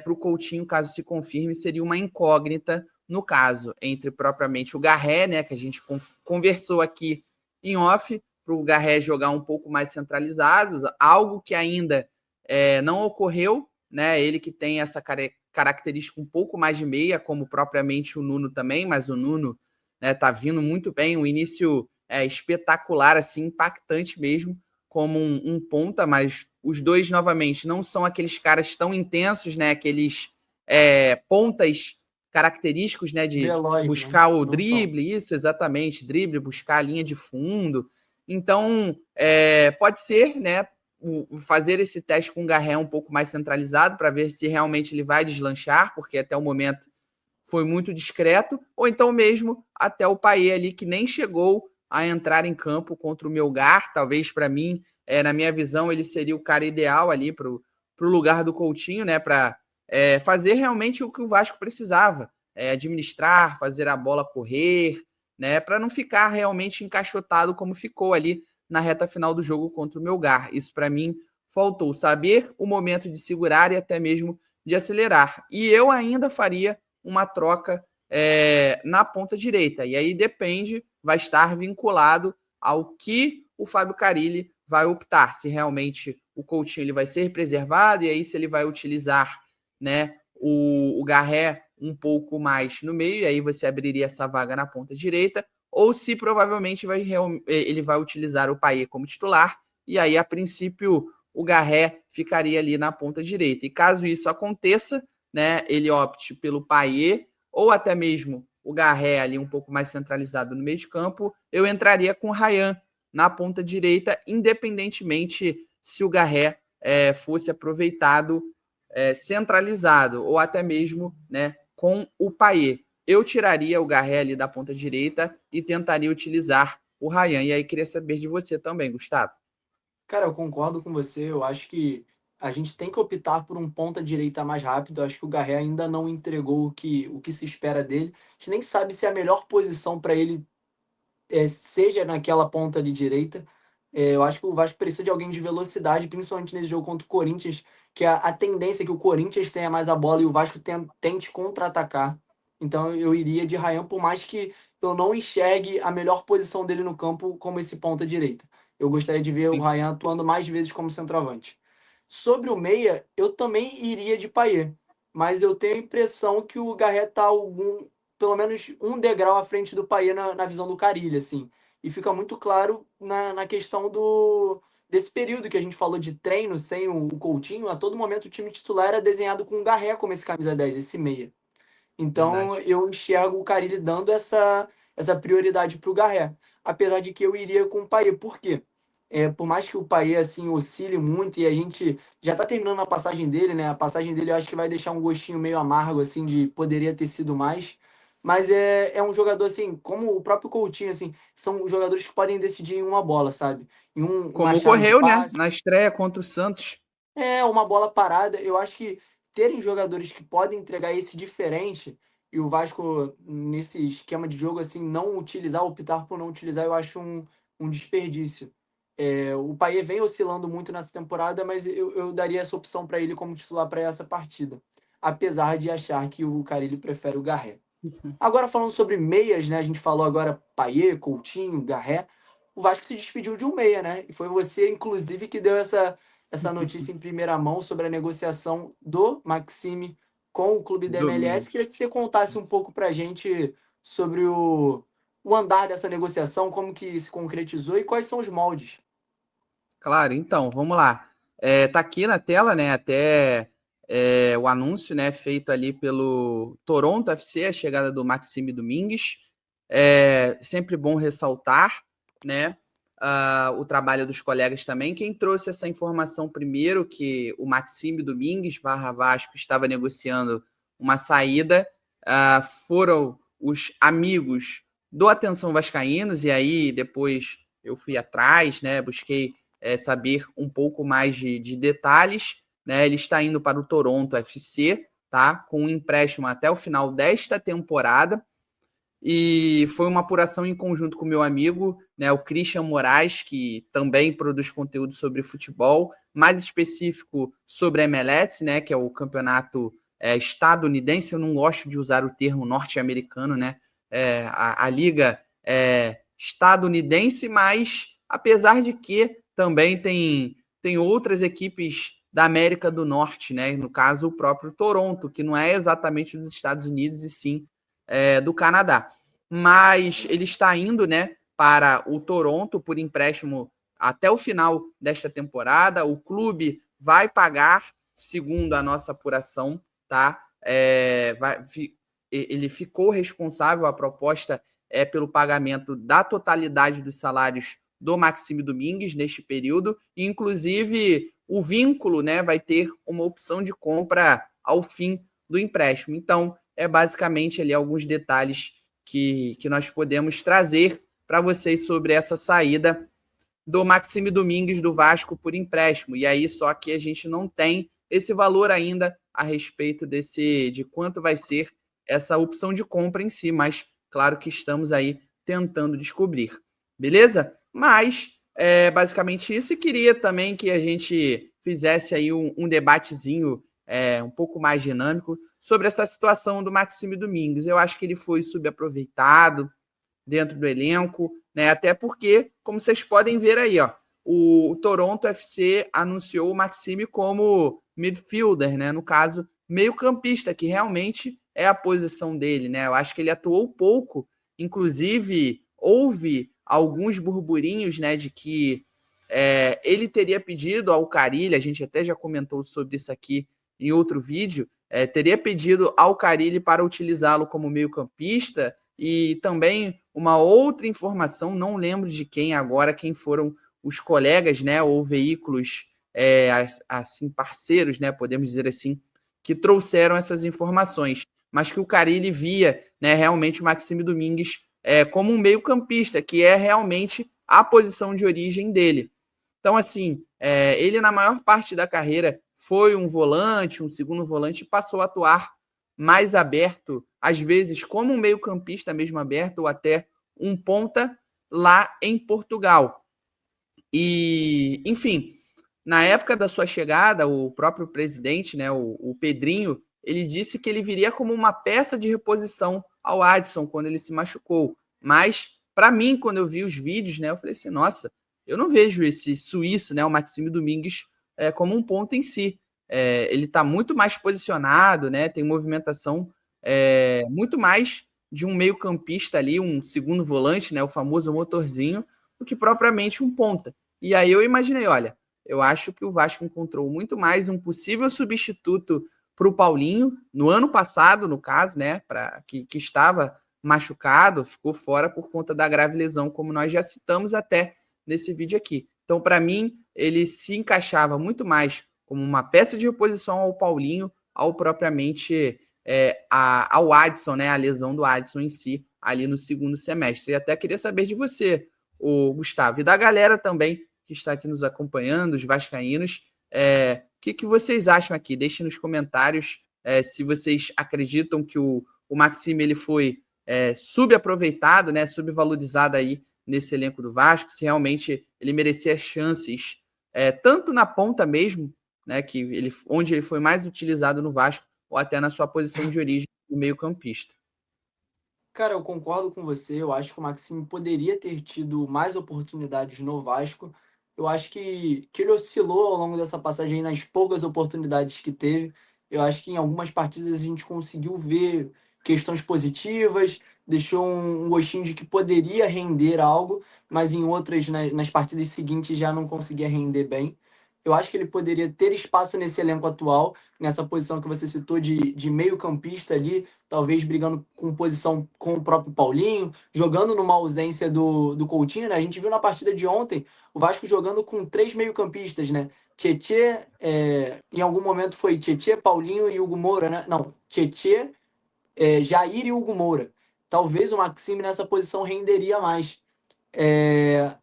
para o Coutinho, caso se confirme, seria uma incógnita, no caso, entre propriamente o Garré, né, que a gente conversou aqui em off, para o Garré jogar um pouco mais centralizado, algo que ainda não ocorreu, né, ele que tem essa característica um pouco mais de meia, como propriamente o Nuno também, mas o Nuno tá vindo muito bem, um início espetacular, assim, impactante mesmo, como um ponta, mas os dois, novamente, não são aqueles caras tão intensos, né, aqueles pontas característicos, né, de
Veloz,
buscar
né?
o drible, isso, exatamente, drible, buscar a linha de fundo. Então, pode ser, né, fazer esse teste com o Garré um pouco mais centralizado para ver se realmente ele vai deslanchar, porque até o momento foi muito discreto, ou então mesmo até o Payet ali, que nem chegou a entrar em campo contra o Melgar. Talvez, para mim, na minha visão, ele seria o cara ideal ali para o lugar do Coutinho, né, para fazer realmente o que o Vasco precisava, administrar, fazer a bola correr, né, para não ficar realmente encaixotado como ficou ali na reta final do jogo contra o Melgar. Isso, para mim, faltou saber o momento de segurar e até mesmo de acelerar. E eu ainda faria uma troca na ponta direita. E aí depende, vai estar vinculado ao que o Fábio Carille vai optar. Se realmente o Coutinho ele vai ser preservado, e aí se ele vai utilizar, né, o Garré um pouco mais no meio, e aí você abriria essa vaga na ponta direita, ou se provavelmente ele vai utilizar o Payet como titular, e aí, a princípio, o Garré ficaria ali na ponta direita. E caso isso aconteça, né, ele opte pelo Payet, ou até mesmo o Garré ali um pouco mais centralizado no meio de campo, eu entraria com o Ryan na ponta direita, independentemente se o Garré fosse aproveitado centralizado, ou até mesmo, né, com o Payet. Eu tiraria o Garré ali da ponta direita e tentaria utilizar o Ryan. E aí queria saber de você também, Gustavo.
Cara, eu concordo com você. Eu acho que a gente tem que optar por um ponta direita mais rápido. Eu acho que o Garré ainda não entregou o que se espera dele. A gente nem sabe se a melhor posição para ele seja naquela ponta de direita. Eu acho que o Vasco precisa de alguém de velocidade, principalmente nesse jogo contra o Corinthians, que a tendência é que o Corinthians tenha mais a bola e o Vasco tente contra-atacar. Então eu iria de Ryan, por mais que eu não enxergue a melhor posição dele no campo como esse ponta direita. Eu gostaria de ver o
Sim.
Ryan atuando mais vezes como centroavante. Sobre o meia, eu também iria de Payet, mas eu tenho a impressão que o Garré está pelo menos um degrau à frente do Payet na visão do Carille, assim. E fica muito claro na questão desse período que a gente falou de treino sem o Coutinho. A todo momento o time titular era desenhado com o Garré como esse camisa 10, esse meia. Então
Verdade.
eu enxergo o Carille dando essa prioridade para o Garré. Apesar de que eu iria com o Payet. Por quê? Por mais que o Payet assim, oscile muito e a gente já está terminando a passagem dele, né? A passagem dele eu acho que vai deixar um gostinho meio amargo, assim, de poderia ter sido mais. Mas é um jogador, assim, como o próprio Coutinho, assim, são jogadores que podem decidir em uma bola, sabe? Em uma
Como
chave de
ocorreu, né,
passe.
na estreia contra o Santos.
Uma bola parada. Eu acho que terem jogadores que podem entregar esse diferente e o Vasco, nesse esquema de jogo, assim, não utilizar, optar por não utilizar, eu acho um desperdício. O Payet vem oscilando muito nessa temporada, mas eu daria essa opção para ele como titular para essa partida. Apesar de achar que o Carille prefere o Garré. Agora falando sobre meias, né? A gente falou agora Payet, Coutinho, Garré. O Vasco se despediu de um meia, né? E foi você, inclusive, que deu essa notícia em primeira mão sobre a negociação do Maxime com o clube da MLS. Queria
Domingos.
que você contasse um pouco pra gente sobre o andar dessa negociação, como que se concretizou e quais são os moldes.
Claro, então, vamos lá. Tá aqui na tela, né, até o anúncio, né, feito ali pelo Toronto FC, a chegada do Maxime Domingues. Sempre bom ressaltar, né, o trabalho dos colegas também. Quem trouxe essa informação primeiro, que o Maxime Domingues, /Vasco, estava negociando uma saída, foram os amigos do Atenção Vascaínos, e aí depois eu fui atrás, né, busquei saber um pouco mais de detalhes, né, ele está indo para o Toronto FC, tá, com um empréstimo até o final desta temporada, e foi uma apuração em conjunto com o meu amigo, né, o Christian Moraes, que também produz conteúdo sobre futebol, mais específico sobre a MLS, né, que é o campeonato estadunidense. Eu não gosto de usar o termo norte-americano, né, a liga é estadunidense, mas apesar de que também tem outras equipes da América do Norte, né, no caso o próprio Toronto, que não é exatamente dos Estados Unidos, e sim do Canadá. Mas ele está indo, né, para o Toronto por empréstimo até o final desta temporada. O clube vai pagar, segundo a nossa apuração, tá? Ele ficou responsável, a proposta é pelo pagamento da totalidade dos salários do Maxime Domingues neste período, e inclusive o vínculo, né, vai ter uma opção de compra ao fim do empréstimo. Então, basicamente ali alguns detalhes que nós podemos trazer para vocês sobre essa saída do Maxime Domingues do Vasco por empréstimo. E aí, só que a gente não tem esse valor ainda a respeito de quanto vai ser essa opção de compra em si, mas claro que estamos aí tentando descobrir. Beleza? Mas basicamente isso, e queria também que a gente fizesse aí um debatezinho um pouco mais dinâmico sobre essa situação do Maxime Domingues. Eu acho que ele foi subaproveitado dentro do elenco, né? Até porque, como vocês podem ver aí, ó, o Toronto FC anunciou o Maxime como midfielder, né? No caso, meio-campista, que realmente é a posição dele, né? Eu acho que ele atuou pouco, inclusive houve alguns burburinhos, né, de que ele teria pedido ao Carille, a gente até já comentou sobre isso aqui em outro vídeo, teria pedido ao Carille para utilizá-lo como meio-campista, e também uma outra informação, não lembro de quem agora, quem foram os colegas, né, ou veículos assim, parceiros, né, podemos dizer assim, que trouxeram essas informações, mas que o Carille via, né, realmente o Maxime Domingues como um meio-campista, que é realmente a posição de origem dele. Então, assim, ele na maior parte da carreira foi um volante, um segundo volante, e passou a atuar mais aberto, às vezes como um meio-campista mesmo aberto, ou até um ponta lá em Portugal. E, enfim, na época da sua chegada, o próprio presidente, né, o Pedrinho, ele disse que ele viria como uma peça de reposição ao Adson quando ele se machucou. Mas, para mim, quando eu vi os vídeos, né, eu falei assim, nossa, eu não vejo esse suíço, né, o Maxime Domingues, como um ponto em si. Ele está muito mais posicionado, né, tem movimentação muito mais de um meio-campista ali, um segundo volante, né, o famoso motorzinho, do que propriamente um ponta. E aí eu imaginei, olha, eu acho que o Vasco encontrou muito mais um possível substituto para o Paulinho, no ano passado, no caso, né, que estava machucado, ficou fora por conta da grave lesão, como nós já citamos até nesse vídeo aqui. Então, para mim, ele se encaixava muito mais como uma peça de reposição ao Paulinho, ao propriamente ao Adson, né, a lesão do Adson em si, ali no segundo semestre. E até queria saber de você, o Gustavo, e da galera também que está aqui nos acompanhando, os vascaínos, o que vocês acham aqui? Deixem nos comentários se vocês acreditam que o Maxime ele foi subaproveitado, né, subvalorizado aí nesse elenco do Vasco, se realmente ele merecia chances, tanto na ponta mesmo, né, onde ele foi mais utilizado no Vasco, ou até na sua posição de origem do meio-campista.
Cara, eu concordo com você. Eu acho que o Maxime poderia ter tido mais oportunidades no Vasco. Eu acho que ele oscilou ao longo dessa passagem aí nas poucas oportunidades que teve. Eu acho que em algumas partidas a gente conseguiu ver questões positivas, deixou um gostinho de que poderia render algo, mas em outras, nas partidas seguintes, já não conseguia render bem. Eu acho que ele poderia ter espaço nesse elenco atual, nessa posição que você citou de meio-campista ali, talvez brigando com posição com o próprio Paulinho, jogando numa ausência do Coutinho, né? A gente viu na partida de ontem o Vasco jogando com 3 meio-campistas, né? Tietê, em algum momento foi Tietê, Paulinho e Hugo Moura, né? Não, Tietê, Jair e Hugo Moura. talvez o Maxime nessa posição renderia mais.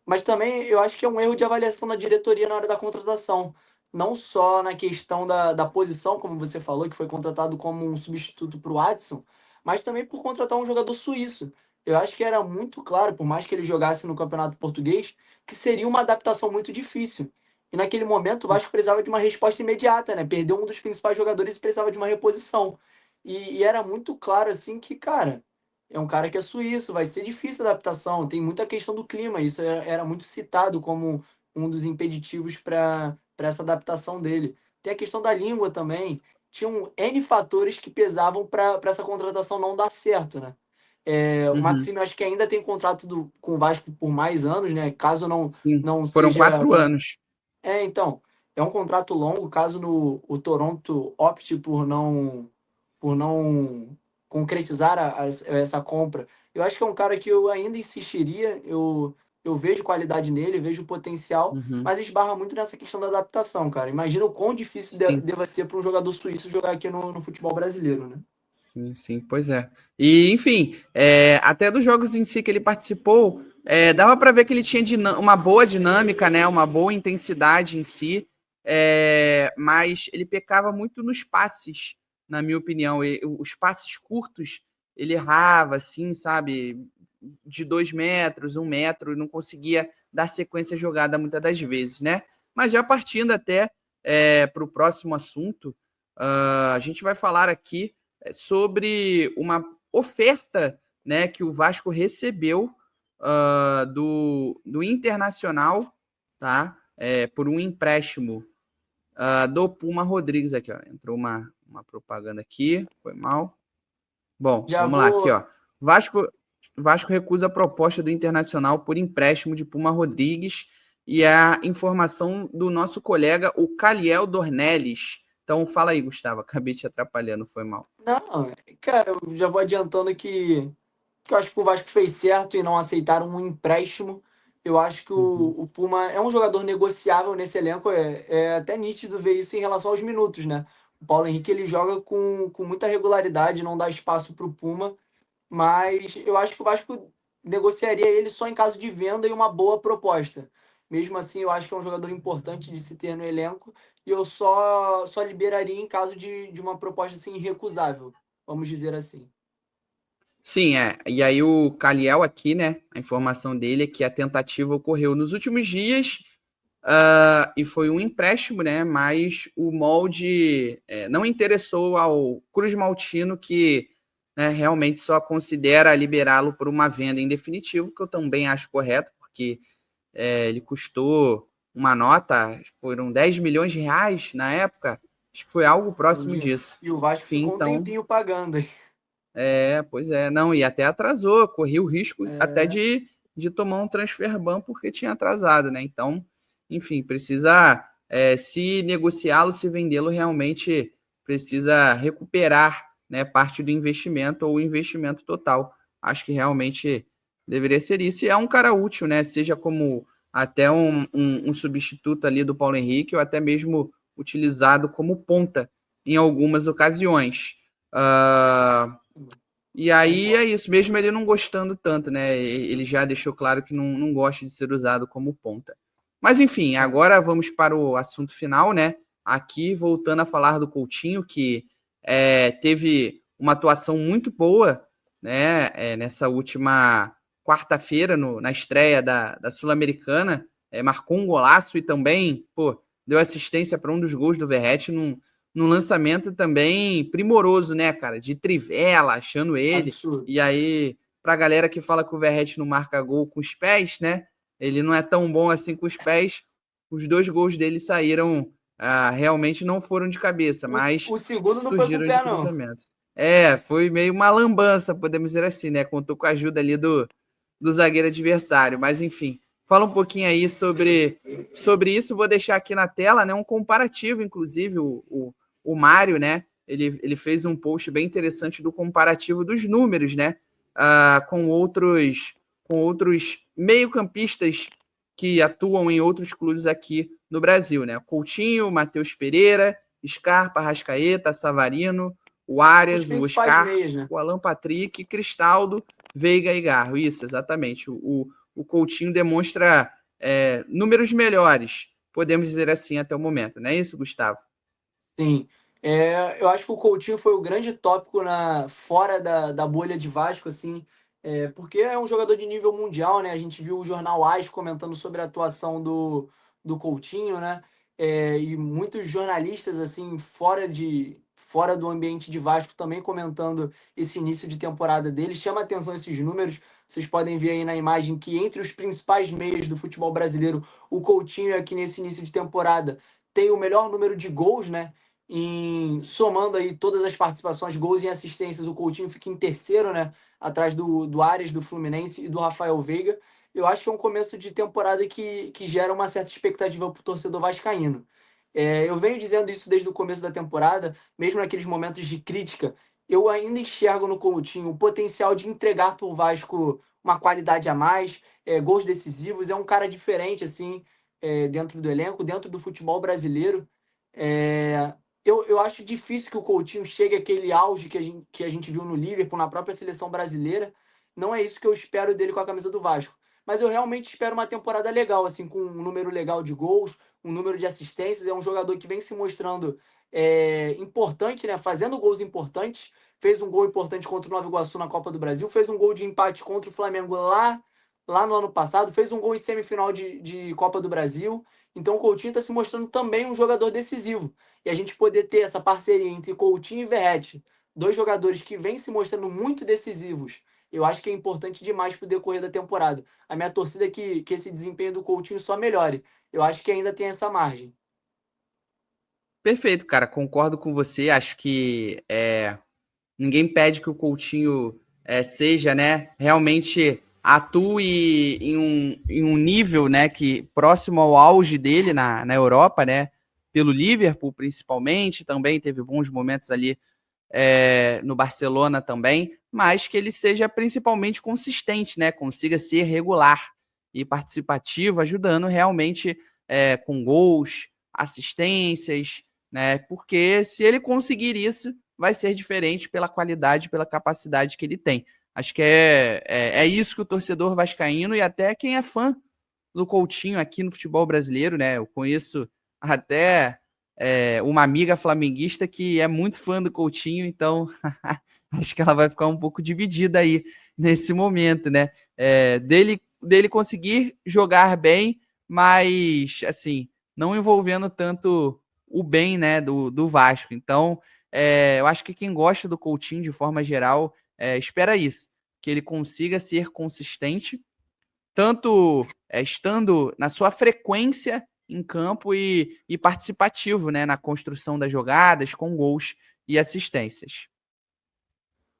Mas também eu acho que é um erro de avaliação da diretoria na hora da contratação. Não só na questão da posição, como você falou, que foi contratado como um substituto para o Watson, mas também por contratar um jogador suíço. Eu acho que era muito claro, por mais que ele jogasse no Campeonato Português, que seria uma adaptação muito difícil. E naquele momento o Vasco precisava de uma resposta imediata, né? Perdeu um dos principais jogadores e precisava de uma reposição. E era muito claro, assim, que, cara, é um cara que é suíço, vai ser difícil a adaptação. Tem muita questão do clima, isso era muito citado como um dos impeditivos para essa adaptação dele. Tem a questão da língua também. Tinham N fatores que pesavam para essa contratação não dar certo, né? O
Uhum.
Maxime, acho que ainda tem contrato com o Vasco por mais anos, né? Caso
Sim,
não
foram
seja.
4 anos.
Então, é um contrato longo, caso o Toronto opte por não concretizar essa compra. Eu acho que é um cara que eu ainda insistiria, eu vejo qualidade nele, vejo potencial,
Uhum.
mas esbarra muito nessa questão da adaptação, cara. Imagina o quão difícil
Sim.
deva ser para um jogador suíço jogar aqui no futebol brasileiro, né?
Sim, sim, pois é. E, enfim, até dos jogos em si que ele participou, dava para ver que ele tinha uma boa dinâmica, né? Uma boa intensidade em si, mas ele pecava muito nos passes, na minha opinião. Os passes curtos, ele errava, assim, sabe? De 2 metros, 1 metro, e não conseguia dar sequência jogada muitas das vezes, né? Mas já partindo até para o próximo assunto, a gente vai falar aqui sobre uma oferta, né, que o Vasco recebeu do Internacional, tá? Por um empréstimo do Puma Rodrigues aqui, ó. Entrou uma propaganda aqui, foi mal. Bom,
Já
vamos lá aqui,
vou.
ó. Vasco recusa a proposta do Internacional por empréstimo de Puma Rodrigues e a informação do nosso colega, o Caliel Dornelles. Então, fala aí, Gustavo. Acabei te atrapalhando, foi mal.
Não, cara, eu já vou adiantando que eu acho que o Vasco fez certo em não aceitar um empréstimo. Eu acho que
Uhum.
o Puma é um jogador negociável nesse elenco. É até nítido ver isso em relação aos minutos, né? O Paulo Henrique ele joga com muita regularidade, não dá espaço para o Puma, mas eu acho que o Vasco negociaria ele só em caso de venda e uma boa proposta. Mesmo assim, eu acho que é um jogador importante de se ter no elenco e eu só liberaria em caso de uma proposta assim, irrecusável, vamos dizer assim.
Sim, E aí o Caliel aqui, né? A informação dele é que a tentativa ocorreu nos últimos dias e foi um empréstimo, né? Mas o molde não interessou ao Cruz Maltino, que realmente só considera liberá-lo por uma venda em definitivo, que eu também acho correto, porque ele custou uma nota, foram 10 milhões de reais na época, acho que foi algo próximo disso.
E o Vasco
Enfim,
ficou um
então,
tempinho pagando.
pois é, não, e até atrasou, corria o risco até
É,
de tomar um transfer ban porque tinha atrasado, né? Então, enfim, precisa, se negociá-lo, se vendê-lo, realmente precisa recuperar, né, parte do investimento ou o investimento total. Acho que realmente deveria ser isso. E é um cara útil, né? Seja como até um substituto ali do Paulo Henrique ou até mesmo utilizado como ponta em algumas ocasiões. E aí é
concordo.
isso, mesmo ele não gostando tanto, né? Ele já deixou claro que não gosta de ser usado como ponta. Mas enfim, agora vamos para o assunto final, né? Aqui, voltando a falar do Coutinho, que teve uma atuação muito boa, né? Nessa última quarta-feira, na estreia da Sul-Americana, marcou um golaço e também, pô, deu assistência para um dos gols do Verratti num lançamento também primoroso, né, cara? De trivela, achando ele.
Absurdo.
E aí, pra galera que fala que o Verratti não marca gol com os pés, né? Ele não é tão bom assim com os pés. Os 2 gols dele saíram, realmente não foram de cabeça, mas
O segundo não foi com o
surgiram de
pé, não.
cruzamentos. Foi meio uma lambança, podemos dizer assim, né? Contou com a ajuda ali do zagueiro adversário. Mas, enfim, fala um pouquinho aí sobre isso. Vou deixar aqui na tela, né? Um comparativo, inclusive, o Mário, né? Ele fez um post bem interessante do comparativo dos números, né? Com outros meio-campistas que atuam em outros clubes aqui no Brasil, né? Coutinho, Matheus Pereira, Scarpa, Arrascaeta, Savarino, o
Os
Arias, o
principais
Oscar,
meias, né?
o Alan Patrick, Cristaldo Veiga e Garro, isso, exatamente. O Coutinho demonstra números melhores, podemos dizer assim, até o momento. Não é isso, Gustavo?
Sim. Eu acho que o Coutinho foi o grande tópico fora da bolha de Vasco, assim, porque é um jogador de nível mundial, né? A gente viu o jornal AS comentando sobre a atuação do Coutinho, né? E muitos jornalistas, assim, fora do ambiente de Vasco também comentando esse início de temporada dele. Chama atenção esses números. Vocês podem ver aí na imagem que entre os principais meias do futebol brasileiro, o Coutinho aqui nesse início de temporada tem o melhor número de gols, né? Somando aí todas as participações, gols e assistências, o Coutinho fica em terceiro, né? Atrás do Arias, do Fluminense e do Rafael Veiga. Eu acho que é um começo de temporada que gera uma certa expectativa para o torcedor vascaíno. Eu venho dizendo isso desde o começo da temporada, mesmo naqueles momentos de crítica, eu ainda enxergo no Coutinho o potencial de entregar para o Vasco uma qualidade a mais, gols decisivos, é um cara diferente, assim, dentro do elenco, dentro do futebol brasileiro. É, eu acho difícil que o Coutinho chegue àquele auge que a gente viu no Liverpool, na própria seleção brasileira. Não é isso que eu espero dele com a camisa do Vasco. Mas eu realmente espero uma temporada legal, assim, com um número legal de gols, um número de assistências. É um jogador que vem se mostrando importante, né? Fazendo gols importantes. Fez um gol importante contra o Nova Iguaçu na Copa do Brasil, fez um gol de empate contra o Flamengo lá no ano passado, fez um gol em semifinal de Copa do Brasil. Então o Coutinho está se mostrando também um jogador decisivo. E a gente poder ter essa parceria entre Coutinho e Verratti, dois jogadores que vêm se mostrando muito decisivos, eu acho que é importante demais para o decorrer da temporada. A minha torcida é que esse desempenho do Coutinho só melhore. Eu acho que ainda tem essa margem.
Perfeito, cara, concordo com você. Acho que ninguém pede que o Coutinho seja, né, realmente atue em um nível, né, que próximo ao auge dele na Europa, né, pelo Liverpool principalmente, também teve bons momentos ali no Barcelona também, mas que ele seja principalmente consistente, né, consiga ser regular e participativo, ajudando realmente com gols, assistências, né, porque se ele conseguir isso, vai ser diferente pela qualidade, pela capacidade que ele tem. Acho que é isso que o torcedor vascaíno e até quem é fã do Coutinho aqui no futebol brasileiro, né? Eu conheço até uma amiga flamenguista que é muito fã do Coutinho, então acho que ela vai ficar um pouco dividida aí nesse momento, né? Dele conseguir jogar bem, mas assim, não envolvendo tanto o bem, né, do Vasco. Então, eu acho que quem gosta do Coutinho de forma geral espera isso, que ele consiga ser consistente, tanto estando na sua frequência em campo e participativo, né, na construção das jogadas, com gols e assistências.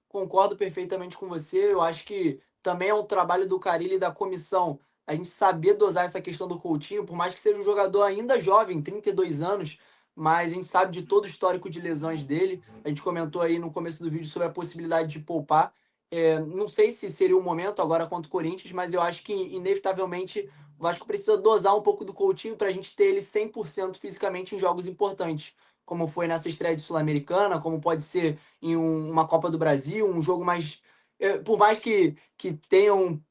Concordo perfeitamente com você. Eu acho que também é um trabalho do Carille e da comissão a gente saber dosar essa questão do Coutinho, por mais que seja um jogador ainda jovem, 32 anos, mas a gente sabe de todo o histórico de lesões dele. A gente comentou aí no começo do vídeo sobre a possibilidade de poupar. Não sei se seria o momento agora contra o Corinthians, mas eu acho que inevitavelmente o Vasco precisa dosar um pouco do Coutinho para a gente ter ele 100% fisicamente em jogos importantes, como foi nessa estreia de Sul-Americana, como pode ser em uma Copa do Brasil, um jogo mais. Por mais que tenham.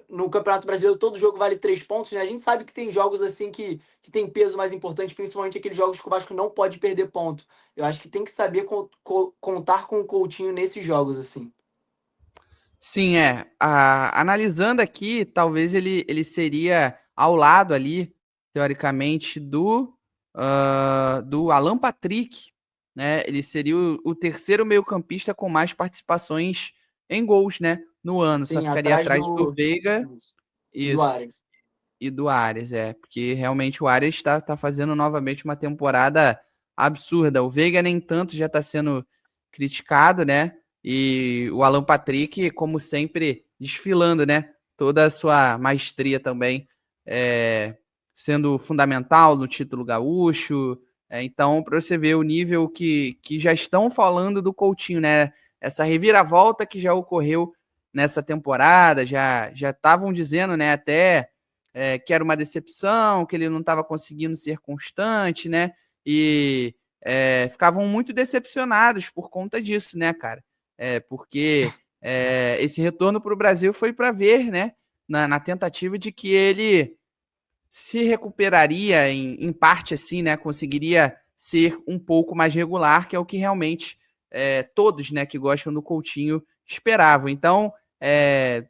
No Campeonato Brasileiro todo jogo vale 3 pontos, né? A gente sabe que tem jogos assim que tem peso mais importante, principalmente aqueles jogos que o Vasco não pode perder ponto. Eu acho que tem que saber contar com o Coutinho nesses jogos, assim.
Sim, analisando aqui, talvez ele seria ao lado ali, teoricamente, do Alan Patrick, né? Ele seria o terceiro meio-campista com mais participações em gols, né? No ano. Só
Sim,
ficaria
atrás
atrás do Veiga,
e do
isso,
Arias.
e do Arias, porque realmente o Arias está fazendo novamente uma temporada absurda. O Veiga nem tanto já está sendo criticado, né? E o Alan Patrick, como sempre, desfilando, né? Toda a sua maestria também, sendo fundamental no título gaúcho. Então, para você ver o nível que já estão falando do Coutinho, né? Essa reviravolta que já ocorreu nessa temporada, já estavam dizendo, né? Até que era uma decepção, que ele não estava conseguindo ser constante, né? E ficavam muito decepcionados por conta disso, né, cara? Porque esse retorno para o Brasil foi para ver, né, na tentativa de que ele se recuperaria em parte assim, né, conseguiria ser um pouco mais regular, que é o que realmente todos, né, que gostam do Coutinho esperavam. Então,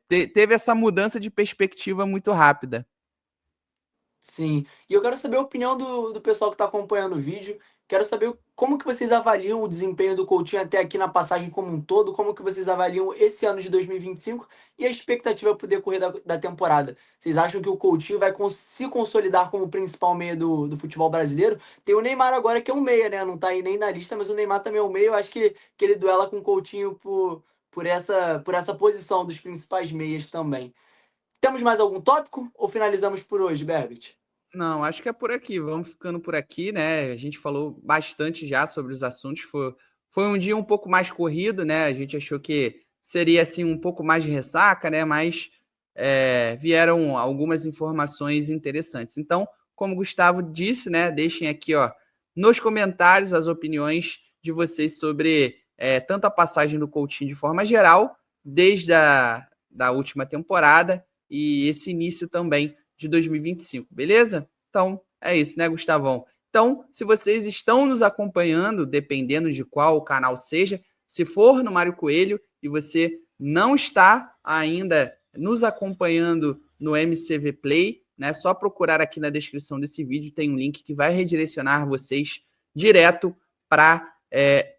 teve essa mudança de perspectiva muito rápida.
Sim. E eu quero saber a opinião do pessoal que está acompanhando o vídeo. Quero saber como que vocês avaliam o desempenho do Coutinho até aqui na passagem como um todo, como que vocês avaliam esse ano de 2025 e a expectativa para o decorrer da temporada. Vocês acham que o Coutinho vai se consolidar como o principal meia do futebol brasileiro? Tem o Neymar agora que é um meia, né? Não está aí nem na lista, mas o Neymar também é um meia. Eu acho que ele duela com o Coutinho por essa posição dos principais meias também. Temos mais algum tópico ou finalizamos por hoje, Berbit?
Não, acho que é por aqui. Vamos ficando por aqui, né? A gente falou bastante já sobre os assuntos. Foi um dia um pouco mais corrido, né? A gente achou que seria assim um pouco mais de ressaca, né? Mas vieram algumas informações interessantes. Então, como o Gustavo disse, né? Deixem aqui, ó, nos comentários as opiniões de vocês sobre tanto a passagem do Coutinho de forma geral, desde da última temporada e esse início também de 2025, beleza? Então, é isso, né, Gustavão? Então, se vocês estão nos acompanhando, dependendo de qual canal seja, se for no Mário Coelho e você não está ainda nos acompanhando no MCV Play, né, só procurar aqui na descrição desse vídeo, tem um link que vai redirecionar vocês direto para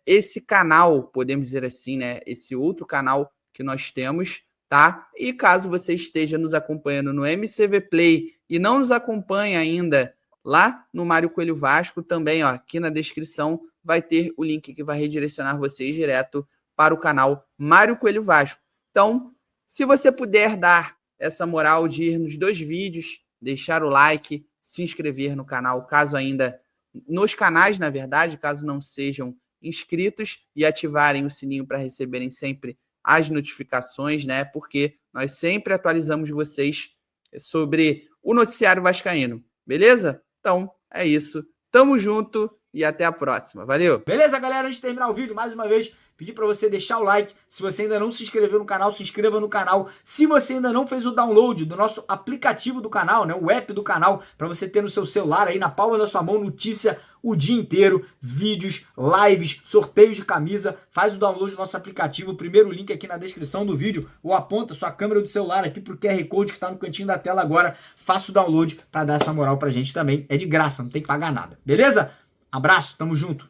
esse canal, podemos dizer assim, né, esse outro canal que nós temos, tá? E caso você esteja nos acompanhando no MCV Play e não nos acompanha ainda lá no Mário Coelho Vasco, também, ó, aqui na descrição vai ter o link que vai redirecionar vocês direto para o canal Mário Coelho Vasco. Então, se você puder dar essa moral de ir nos 2 vídeos, deixar o like, se inscrever no canal, caso ainda nos canais, na verdade, caso não sejam inscritos, e ativarem o sininho para receberem sempre as notificações, né? Porque nós sempre atualizamos vocês sobre o noticiário vascaíno, beleza? Então, é isso. Tamo junto e até a próxima. Valeu!
Beleza, galera? Antes de terminar o vídeo, mais uma vez, pedir para você deixar o like. Se você ainda não se inscreveu no canal, se inscreva no canal. Se você ainda não fez o download do nosso aplicativo do canal, né, o app do canal, para você ter no seu celular aí na palma da sua mão, notícia o dia inteiro, vídeos, lives, sorteios de camisa, faz o download do nosso aplicativo, o primeiro link aqui na descrição do vídeo, ou aponta sua câmera do celular aqui pro QR Code que tá no cantinho da tela agora, faça o download para dar essa moral pra gente também, é de graça, não tem que pagar nada, beleza? Abraço, tamo junto!